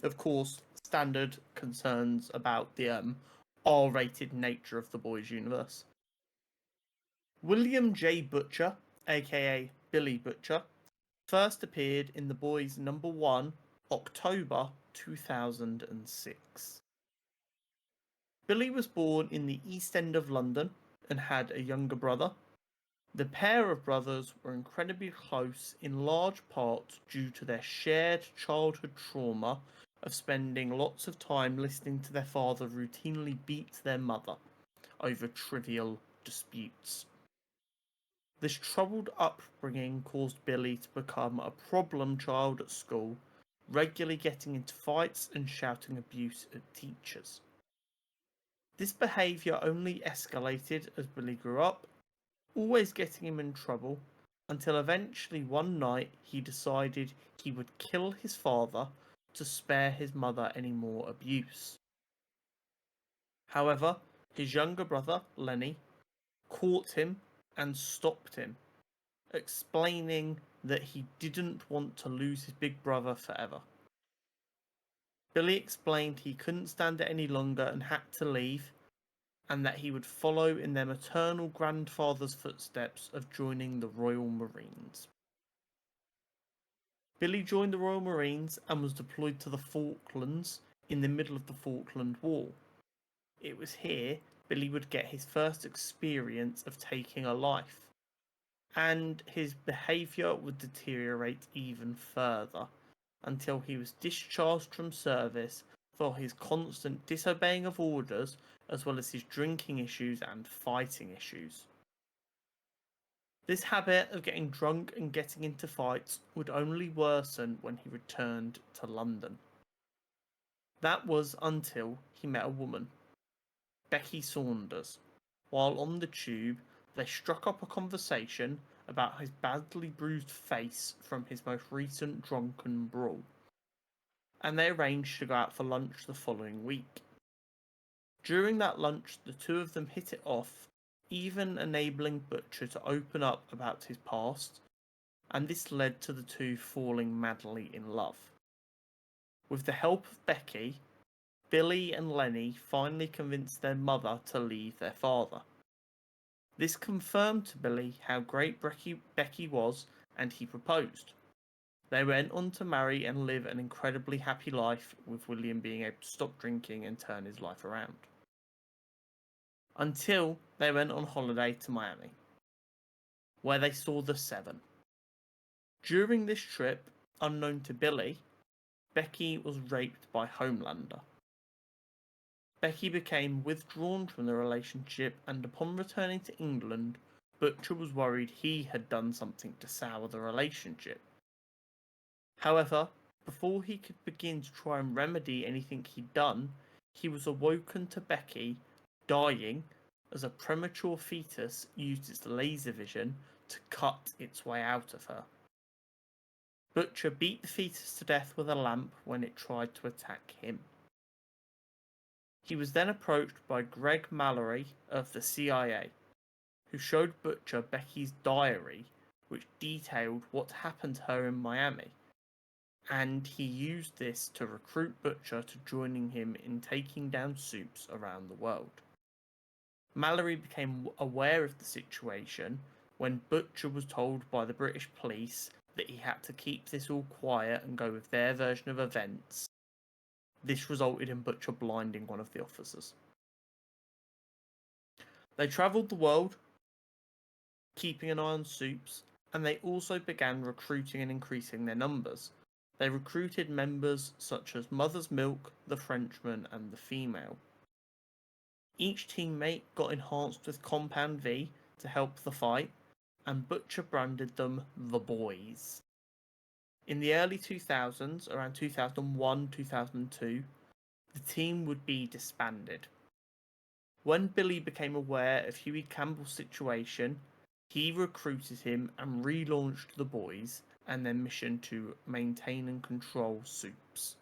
Of course, standard concerns about the R-rated nature of the boys' universe. William J. Butcher, aka Billy Butcher, first appeared in The Boys #1, October 2006. Billy was born in the East End of London and had a younger brother. The pair of brothers were incredibly close in large part due to their shared childhood trauma of spending lots of time listening to their father routinely beat their mother over trivial disputes. This troubled upbringing caused Billy to become a problem child at school, regularly getting into fights and shouting abuse at teachers. This behaviour only escalated as Billy grew up, always getting him in trouble, until eventually one night he decided he would kill his father to spare his mother any more abuse. However, his younger brother, Lenny, caught him and stopped him, explaining that he didn't want to lose his big brother forever. Billy explained he couldn't stand it any longer and had to leave, and that he would follow in their maternal grandfather's footsteps of joining the Royal Marines. Billy joined the Royal Marines and was deployed to the Falklands in the middle of the Falkland War. It was here Billy would get his first experience of taking a life, and his behaviour would deteriorate even further until he was discharged from service for his constant disobeying of orders, as well as his drinking issues and fighting issues. This habit of getting drunk and getting into fights would only worsen when he returned to London. That was until he met a woman, Becky Saunders. While on the tube, they struck up a conversation about his badly bruised face from his most recent drunken brawl, and they arranged to go out for lunch the following week. During that lunch, the two of them hit it off, even enabling Butcher to open up about his past, and this led to the two falling madly in love. With the help of Becky, Billy and Lenny finally convinced their mother to leave their father. This confirmed to Billy how great Becky was, and he proposed. They went on to marry and live an incredibly happy life, with William being able to stop drinking and turn his life around. Until they went on holiday to Miami, where they saw the Seven. During this trip, unknown to Billy, Becky was raped by Homelander. Becky became withdrawn from the relationship, and upon returning to England, Butcher was worried he had done something to sour the relationship. However, before he could begin to try and remedy anything he'd done, he was awoken to Becky dying as a premature fetus used its laser vision to cut its way out of her. Butcher beat the fetus to death with a lamp when it tried to attack him. He was then approached by Greg Mallory of the CIA, who showed Butcher Becky's diary, which detailed what happened to her in Miami, and he used this to recruit Butcher to joining him in taking down soups around the world. Mallory became aware of the situation when Butcher was told by the British police that he had to keep this all quiet and go with their version of events. This resulted in Butcher blinding one of the officers. They travelled the world, keeping an eye on soups, and they also began recruiting and increasing their numbers. They recruited members such as Mother's Milk, the Frenchman, and the Female. Each teammate got enhanced with Compound V to help the fight, and Butcher branded them the Boys. In the early 2000s, around 2001, 2002, the team would be disbanded. When Billy became aware of Huey Campbell's situation, he recruited him and relaunched the Boys and their mission to maintain and control soups.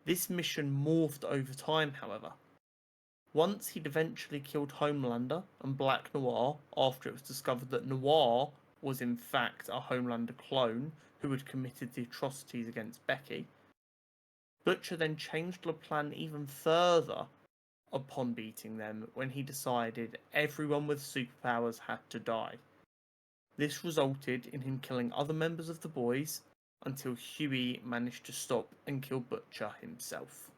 This mission morphed over time, however. Once he'd eventually killed Homelander and Black Noir after it was discovered that Noir was in fact a Homelander clone who had committed the atrocities against Becky, Butcher then changed the plan even further upon beating them when he decided everyone with superpowers had to die. This resulted in him killing other members of the boys until Huey managed to stop and kill Butcher himself.